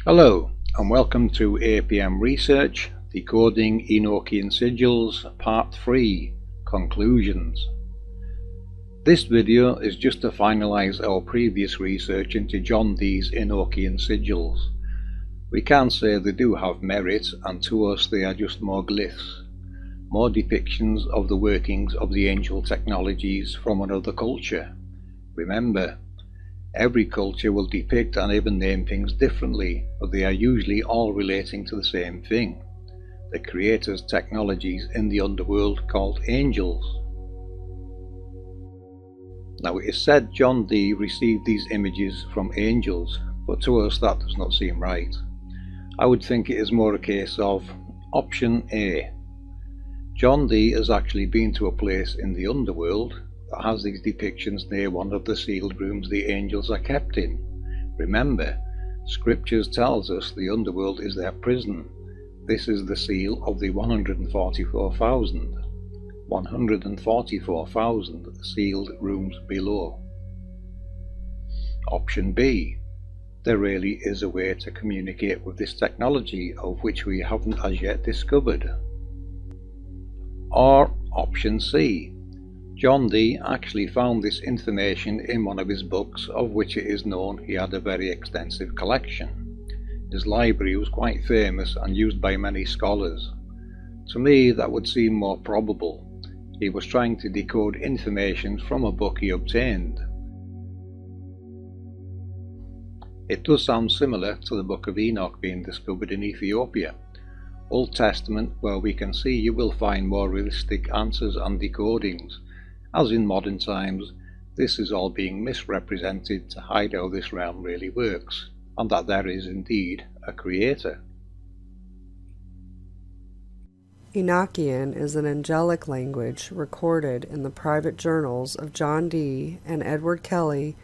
Hello, and welcome to APM Research, Decoding Enochian Sigils, Part 3, Conclusions. This video is just to finalise our previous research into John Dee's Enochian Sigils. We can say they do have merit, and to us they are just more glyphs, more depictions of the workings of the angel technologies from another culture. Remember, every culture will depict and even name things differently, but they are usually all relating to the same thing, the Creator's technologies in the underworld called angels. Now it is said John Dee received these images from angels, but to us that does not seem right. I would think it is more a case of option A. John Dee has actually been to a place in the underworld that has these depictions near one of the sealed rooms the angels are kept in. Remember, scriptures tells us the underworld is their prison. This is the seal of the 144,000 sealed rooms below. Option B. There really is a way to communicate with this technology of which we haven't as yet discovered. Or option C. John Dee actually found this information in one of his books, of which it is known he had a very extensive collection. His library was quite famous and used by many scholars. To me, that would seem more probable. He was trying to decode information from a book he obtained. It does sound similar to the Book of Enoch being discovered in Ethiopia. Old Testament, where we can see you will find more realistic answers and decodings. As in modern times, this is all being misrepresented to hide how this realm really works, and that there is indeed a creator. Enochian is an angelic language recorded in the private journals of John Dee and Edward Kelly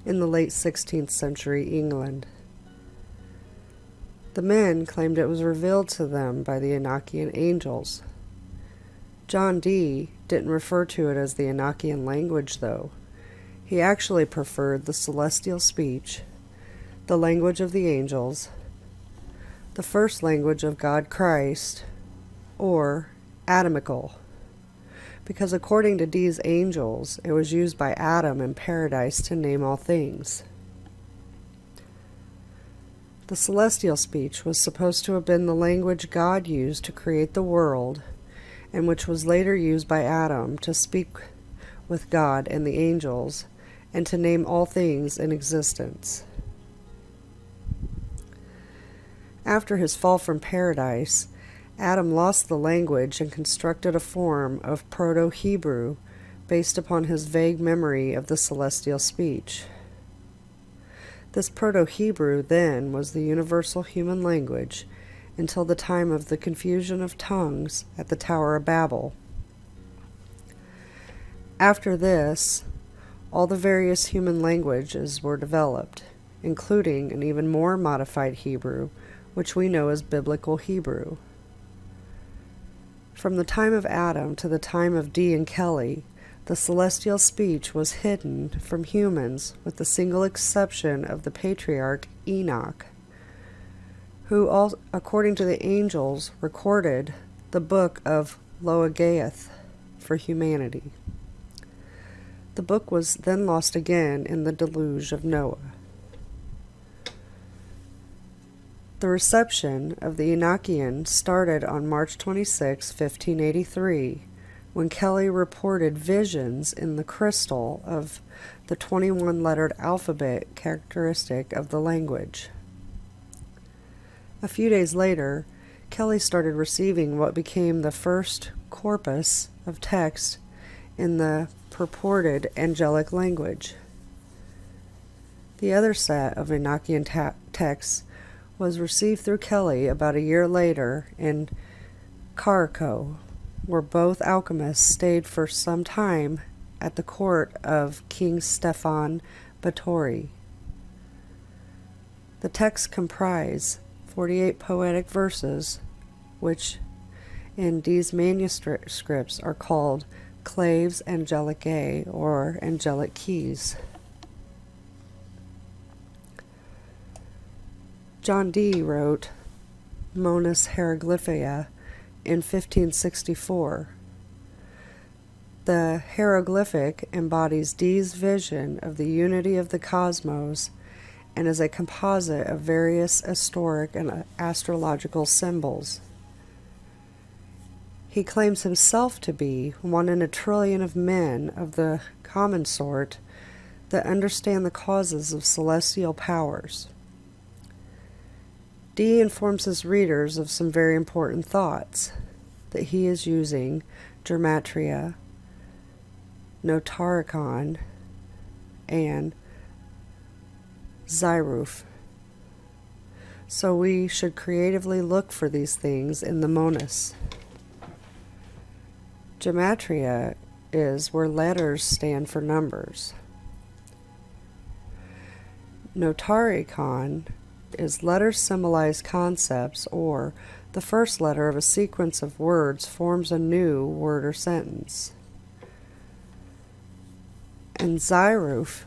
in the late 16th century England. The men claimed it was revealed to them by the Enochian angels. John Dee didn't refer to it as the Enochian language, though. He actually preferred the celestial speech, the language of the angels, the first language of God Christ, or Adamical, because according to Dee's angels, it was used by Adam in paradise to name all things. The celestial speech was supposed to have been the language God used to create the world, and which was later used by Adam to speak with God and the angels, and to name all things in existence. After his fall from paradise, Adam lost the language and constructed a form of Proto-Hebrew based upon his vague memory of the celestial speech. This Proto-Hebrew then was the universal human language until the time of the confusion of tongues at the Tower of Babel. After this, all the various human languages were developed, including an even more modified Hebrew, which we know as Biblical Hebrew. From the time of Adam to the time of Dee and Kelly, the celestial speech was hidden from humans with the single exception of the patriarch Enoch, who, according to the angels, recorded the book of Loagaeth for humanity. The book was then lost again in the deluge of Noah. The reception of the Enochian started on March 26, 1583, when Kelly reported visions in the crystal of the 21-lettered alphabet characteristic of the language. A few days later, Kelly started receiving what became the first corpus of text in the purported angelic language. The other set of Enochian texts was received through Kelly about a year later in Carrico, where both alchemists stayed for some time at the court of King Stefan Batory. The texts comprise 48 poetic verses, which in these manuscripts are called claves angelicae, or angelic keys. John Dee wrote Monas Hieroglyphia in 1564. The hieroglyphic embodies Dee's vision of the unity of the cosmos and is a composite of various historic and astrological symbols. He claims himself to be one in a trillion of men of the common sort that understand the causes of celestial powers. Dee informs his readers of some very important thoughts, that he is using gematria, notarikon, and Ziruf. So we should creatively look for these things in the Monas. Gematria is where letters stand for numbers. Notarikon is letters symbolize concepts, or the first letter of a sequence of words forms a new word or sentence. And Ziruf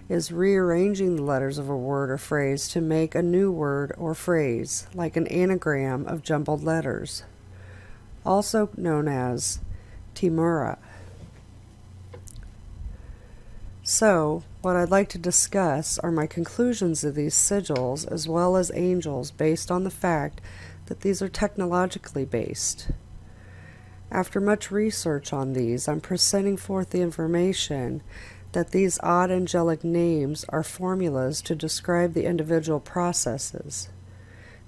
is rearranging the letters of a word or phrase to make a new word or phrase, like an anagram of jumbled letters, also known as Timura. So, what I'd like to discuss are my conclusions of these sigils as well as angels based on the fact that these are technologically based. After much research on these, I'm presenting forth the information that these odd angelic names are formulas to describe the individual processes.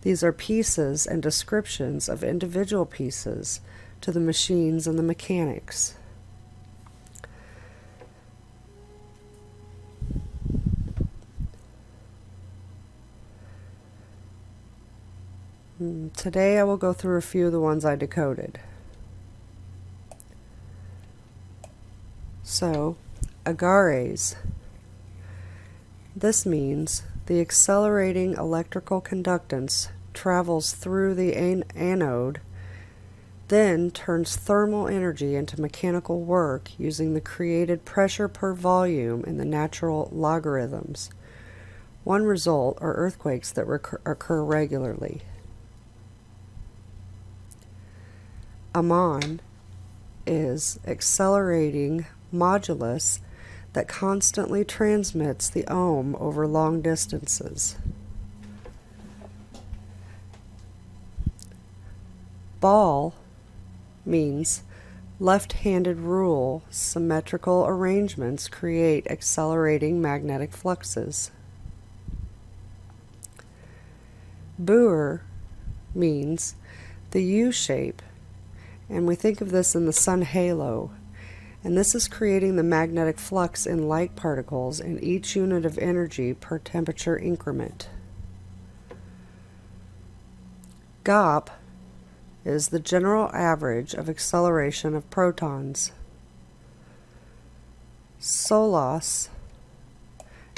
These are pieces and descriptions of individual pieces to the machines and the mechanics. Today I will go through a few of the ones I decoded. So, agares. This means the accelerating electrical conductance travels through the anode, then turns thermal energy into mechanical work using the created pressure per volume in the natural logarithms. One result are earthquakes that occur regularly. Amon is accelerating modulus that constantly transmits the ohm over long distances. Ball means left-handed rule symmetrical arrangements create accelerating magnetic fluxes. Boer means the U shape, and we think of this in the sun halo, and this is creating the magnetic flux in light particles in each unit of energy per temperature increment. GOP is the general average of acceleration of protons. Solos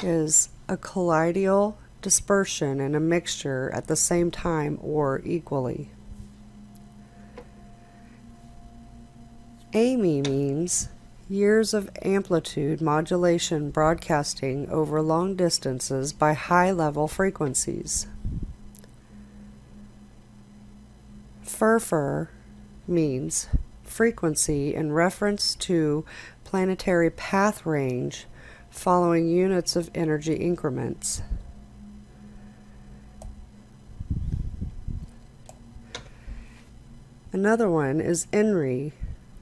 is a colloidal dispersion and a mixture at the same time or equally. AMI means years of amplitude modulation broadcasting over long distances by high-level frequencies. FERFER means frequency in reference to planetary path range following units of energy increments. Another one is ENRI,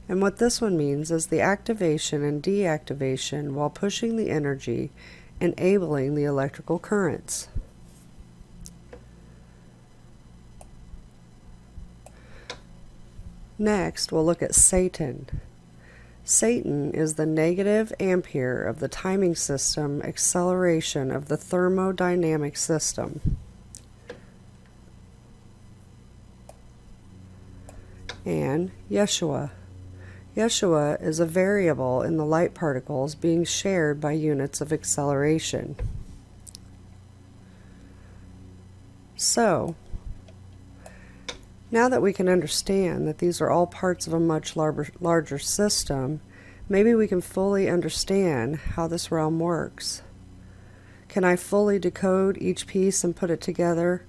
and what this one means is the activation and deactivation while pushing the energy, enabling the electrical currents. Next, we'll look at Satan. Satan is the negative ampere of the timing system acceleration of the thermodynamic system. And Yeshua. Yeshua is a variable in the light particles being shared by units of acceleration. So, now that we can understand that these are all parts of a much larger system, maybe we can fully understand how this realm works. Can I fully decode each piece and put it together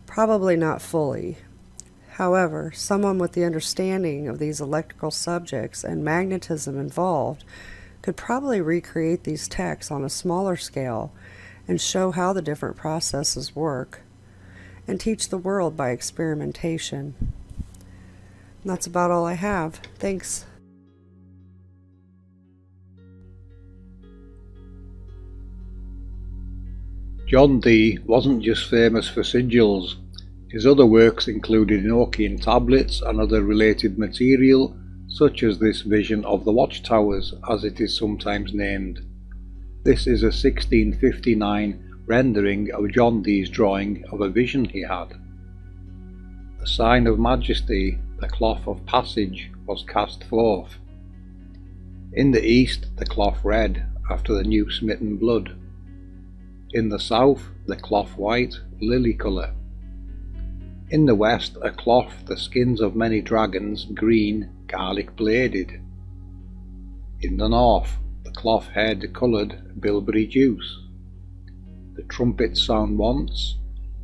Probably not fully. However, someone with the understanding of these electrical subjects and magnetism involved could probably recreate these texts on a smaller scale and show how the different processes work, and teach the world by experimentation. And that's about all I have. Thanks. John Dee wasn't just famous for sigils. His other works included Enochian tablets and other related material, such as this vision of the watchtowers, as it is sometimes named. This is a 1659 rendering of John Dee's drawing of a vision he had. The sign of majesty, the cloth of passage, was cast forth. In the east the cloth red, after the new smitten blood. In the south the cloth white, lily colour. In the west a cloth, the skins of many dragons, green, garlic bladed. In the north the cloth head coloured, bilberry juice. The trumpets sound once,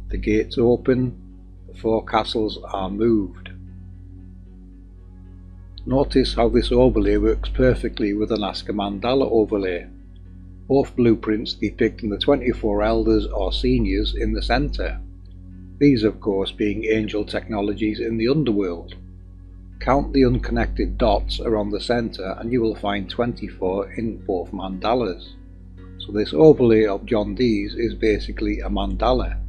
the gates open, the four castles are moved. Notice how this overlay works perfectly with an Aska Mandala overlay. Both blueprints depicting the 24 elders or seniors in the centre. These of course being angel technologies in the underworld. Count the unconnected dots around the centre and you will find 24 in both mandalas. So this overlay of John Dee's is basically a mandala.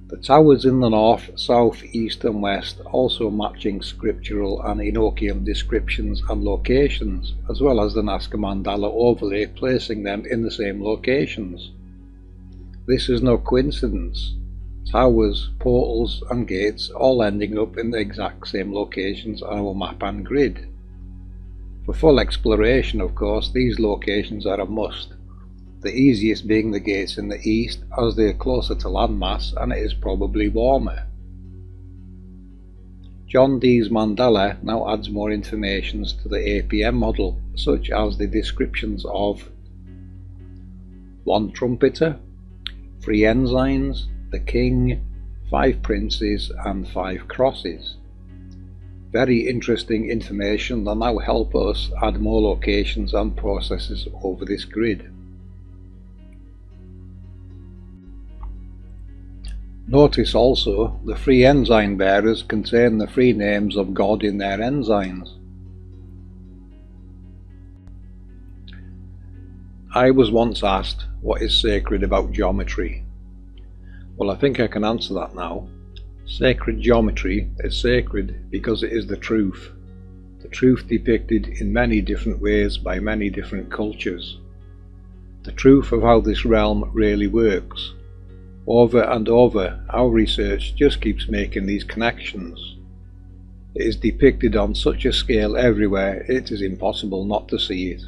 The towers in the north, south, east and west also matching scriptural and Enochian descriptions and locations, as well as the Nazca Mandala overlay placing them in the same locations. This is no coincidence. Towers, portals and gates all ending up in the exact same locations on our map and grid. For full exploration, of course, these locations are a must. The easiest being the gates in the east, as they are closer to landmass and it is probably warmer. John Dee's mandala now adds more information to the APM model, such as the descriptions of 1 trumpeter, 3 ensigns, the king, 5 princes and 5 crosses. Very interesting information that now help us add more locations and processes over this grid. Notice also the 3 ensign bearers contain the 3 names of God in their ensigns. I was once asked what is sacred about geometry. Well, I think I can answer that now. Sacred geometry is sacred because it is the truth depicted in many different ways by many different cultures. The truth of how this realm really works. Over and over, our research just keeps making these connections. It is depicted on such a scale everywhere it is impossible not to see it.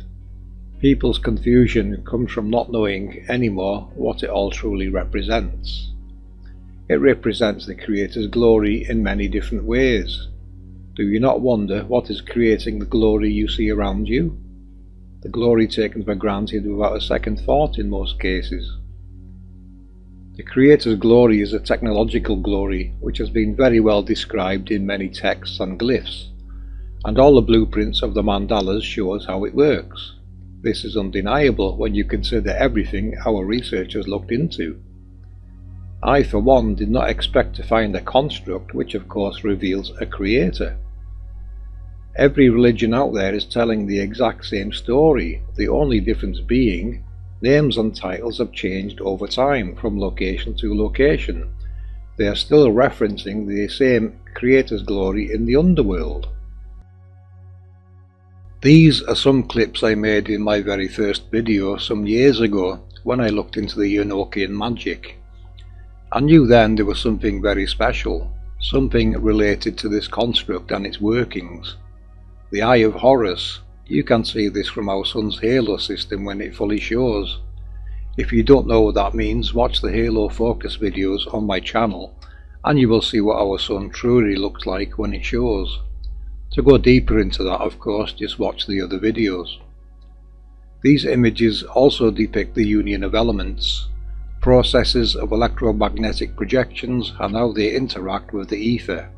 People's confusion comes from not knowing anymore what it all truly represents. It represents the Creator's glory in many different ways. Do you not wonder what is creating the glory you see around you? The glory taken for granted without a second thought in most cases. The Creator's glory is a technological glory which has been very well described in many texts and glyphs, and all the blueprints of the mandalas show us how it works. This is undeniable when you consider everything our researchers looked into. I for one did not expect to find a construct which of course reveals a creator. Every religion out there is telling the exact same story, the only difference being names and titles have changed over time from location to location. They are still referencing the same Creator's glory in the underworld. These are some clips I made in my very first video some years ago when I looked into the Enochian magic. I knew then there was something very special, something related to this construct and its workings. The Eye of Horus. You can see this from our sun's halo system when it fully shows. If you don't know what that means, watch the halo focus videos on my channel and you will see what our sun truly looks like when it shows. To go deeper into that, of course, just watch the other videos. These images also depict the union of elements, processes of electromagnetic projections, and how they interact with the ether.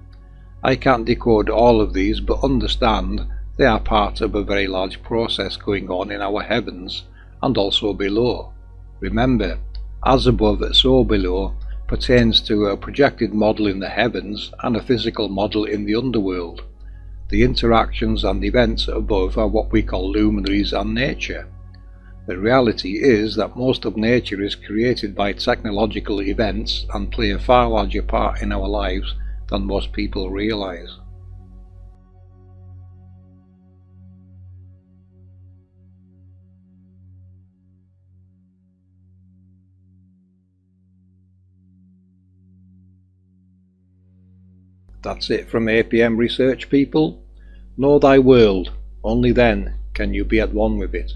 I can't decode all of these, but understand they are part of a very large process going on in our heavens and also below. Remember, as above, so below pertains to a projected model in the heavens and a physical model in the underworld. The interactions and events above are what we call luminaries and nature. The reality is that most of nature is created by technological events and play a far larger part in our lives than most people realize. That's it from APM Research, people. Know thy world, only then can you be at one with it.